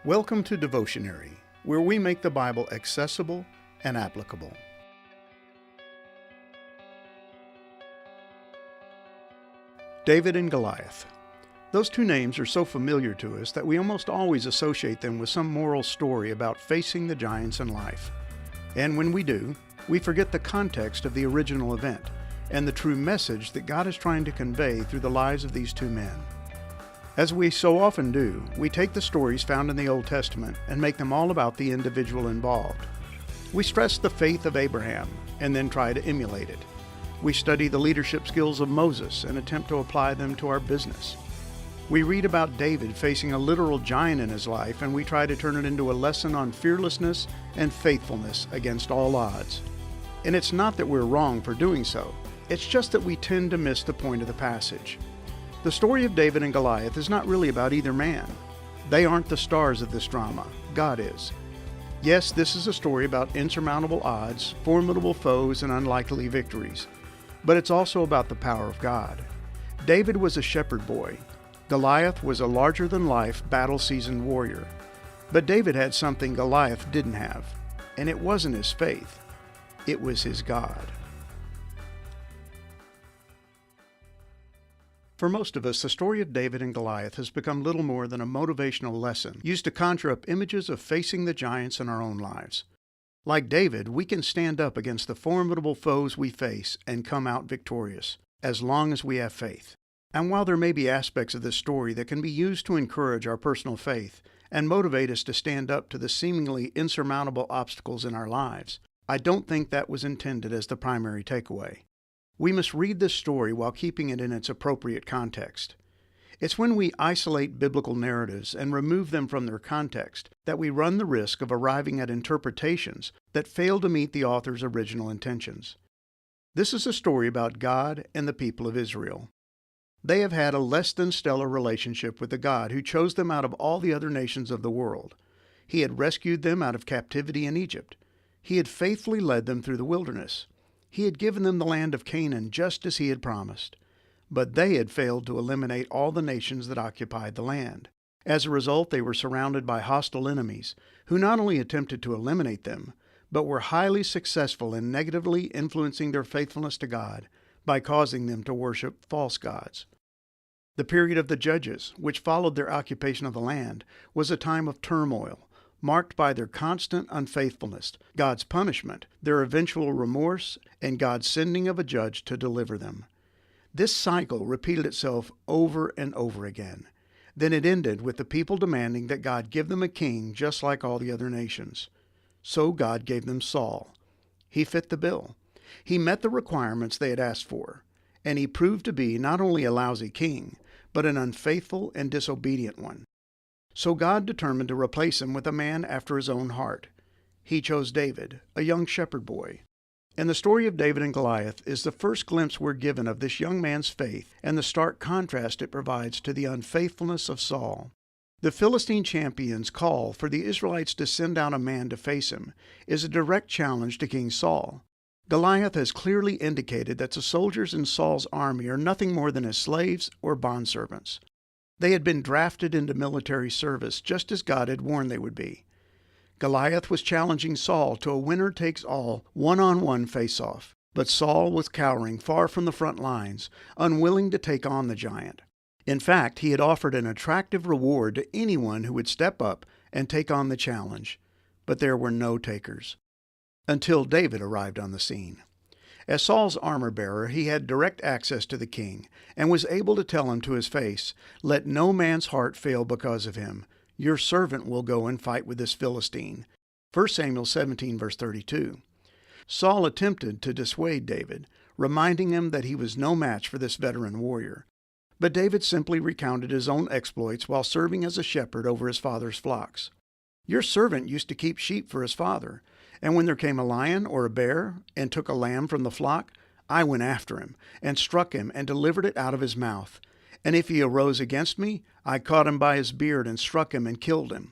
Welcome to Devotionary, where we make the Bible accessible and applicable. David and Goliath. Those two names are so familiar to us that we almost always associate them with some moral story about facing the giants in life. And when we do, we forget the context of the original event and the true message that God is trying to convey through the lives of these two men. As we so often do, we take the stories found in the Old Testament and make them all about the individual involved. We stress the faith of Abraham and then try to emulate it. We study the leadership skills of Moses and attempt to apply them to our business. We read about David facing a literal giant in his life, and we try to turn it into a lesson on fearlessness and faithfulness against all odds. And it's not that we're wrong for doing so. It's just that we tend to miss the point of the passage. The story of David and Goliath is not really about either man. They aren't the stars of this drama. God is. Yes, this is a story about insurmountable odds, formidable foes, and unlikely victories. But it's also about the power of God. David was a shepherd boy. Goliath was a larger-than-life, battle-seasoned warrior. But David had something Goliath didn't have, and it wasn't his faith. It was his God. For most of us, the story of David and Goliath has become little more than a motivational lesson used to conjure up images of facing the giants in our own lives. Like David, we can stand up against the formidable foes we face and come out victorious, as long as we have faith. And while there may be aspects of this story that can be used to encourage our personal faith and motivate us to stand up to the seemingly insurmountable obstacles in our lives, I don't think that was intended as the primary takeaway. We must read this story while keeping it in its appropriate context. It's when we isolate biblical narratives and remove them from their context that we run the risk of arriving at interpretations that fail to meet the author's original intentions. This is a story about God and the people of Israel. They have had a less than stellar relationship with the God who chose them out of all the other nations of the world. He had rescued them out of captivity in Egypt. He had faithfully led them through the wilderness. He had given them the land of Canaan just as he had promised. But they had failed to eliminate all the nations that occupied the land. As a result, they were surrounded by hostile enemies who not only attempted to eliminate them, but were highly successful in negatively influencing their faithfulness to God by causing them to worship false gods. The period of the Judges, which followed their occupation of the land, was a time of turmoil, marked by their constant unfaithfulness, God's punishment, their eventual remorse, and God's sending of a judge to deliver them. This cycle repeated itself over and over again. Then it ended with the people demanding that God give them a king just like all the other nations. So God gave them Saul. He fit the bill. He met the requirements they had asked for, and he proved to be not only a lousy king, but an unfaithful and disobedient one. So God determined to replace him with a man after his own heart. He chose David, a young shepherd boy. And the story of David and Goliath is the first glimpse we're given of this young man's faith and the stark contrast it provides to the unfaithfulness of Saul. The Philistine champion's call for the Israelites to send out a man to face him is a direct challenge to King Saul. Goliath has clearly indicated that the soldiers in Saul's army are nothing more than his slaves or bondservants. They had been drafted into military service just as God had warned they would be. Goliath was challenging Saul to a winner-takes-all, one-on-one face-off, but Saul was cowering far from the front lines, unwilling to take on the giant. In fact, he had offered an attractive reward to anyone who would step up and take on the challenge, but there were no takers. Until David arrived on the scene. As Saul's armor-bearer, he had direct access to the king, and was able to tell him to his face, "Let no man's heart fail because of him. Your servant will go and fight with this Philistine." 1 Samuel 17, verse 32. Saul attempted to dissuade David, reminding him that he was no match for this veteran warrior. But David simply recounted his own exploits while serving as a shepherd over his father's flocks. "Your servant used to keep sheep for his father. And when there came a lion or a bear and took a lamb from the flock, I went after him and struck him and delivered it out of his mouth. And if he arose against me, I caught him by his beard and struck him and killed him.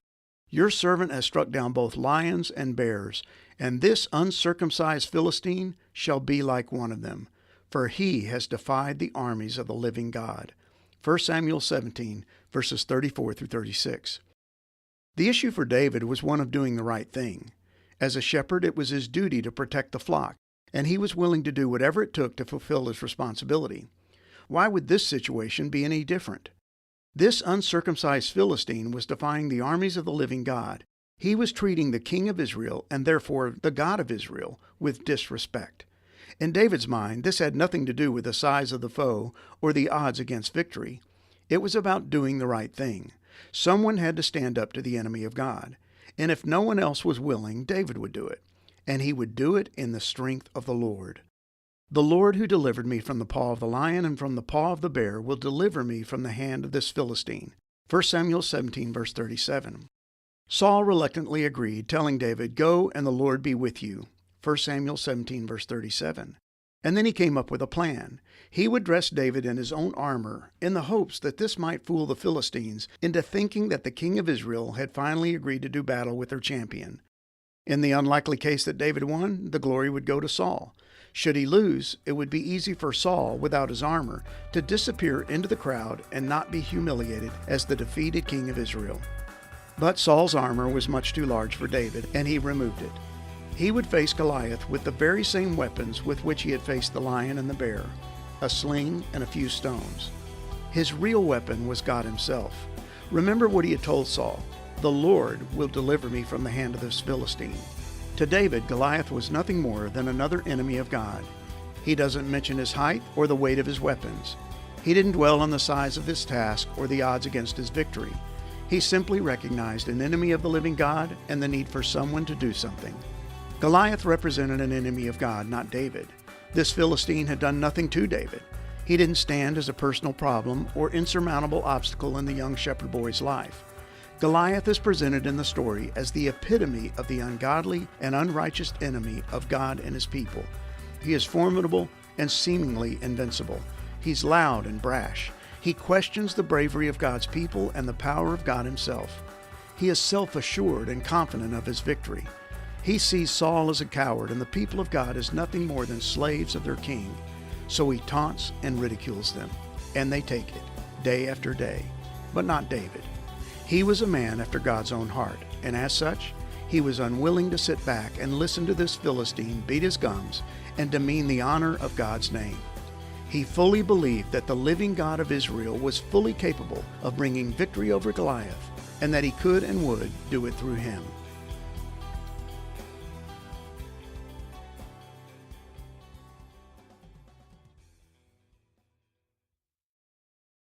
Your servant has struck down both lions and bears, and this uncircumcised Philistine shall be like one of them, for he has defied the armies of the living God." 1 Samuel 17, verses 34 through 36. The issue for David was one of doing the right thing. As a shepherd, it was his duty to protect the flock, and he was willing to do whatever it took to fulfill his responsibility. Why would this situation be any different? This uncircumcised Philistine was defying the armies of the living God. He was treating the king of Israel, and therefore the God of Israel, with disrespect. In David's mind, this had nothing to do with the size of the foe or the odds against victory. It was about doing the right thing. Someone had to stand up to the enemy of God. And if no one else was willing, David would do it. And he would do it in the strength of the Lord. The Lord who delivered me from the paw of the lion and from the paw of the bear will deliver me from the hand of this Philistine. 1 Samuel 17, verse 37. Saul reluctantly agreed, telling David, "Go, and the Lord be with you." 1 Samuel 17, verse 37. And then he came up with a plan. He would dress David in his own armor in the hopes that this might fool the Philistines into thinking that the king of Israel had finally agreed to do battle with their champion. In the unlikely case that David won, the glory would go to Saul. Should he lose, it would be easy for Saul, without his armor, to disappear into the crowd and not be humiliated as the defeated king of Israel. But Saul's armor was much too large for David, and he removed it. He would face Goliath with the very same weapons with which he had faced the lion and the bear, a sling and a few stones. His real weapon was God himself. Remember what he had told Saul, "The Lord will deliver me from the hand of this Philistine." To David, Goliath was nothing more than another enemy of God. He doesn't mention his height or the weight of his weapons. He didn't dwell on the size of this task or the odds against his victory. He simply recognized an enemy of the living God and the need for someone to do something. Goliath represented an enemy of God, not David. This Philistine had done nothing to David. He didn't stand as a personal problem or insurmountable obstacle in the young shepherd boy's life. Goliath is presented in the story as the epitome of the ungodly and unrighteous enemy of God and his people. He is formidable and seemingly invincible. He's loud and brash. He questions the bravery of God's people and the power of God himself. He is self-assured and confident of his victory. He sees Saul as a coward and the people of God as nothing more than slaves of their king. So he taunts and ridicules them, and they take it, day after day. But not David. He was a man after God's own heart, and as such, he was unwilling to sit back and listen to this Philistine beat his gums and demean the honor of God's name. He fully believed that the living God of Israel was fully capable of bringing victory over Goliath, and that he could and would do it through him.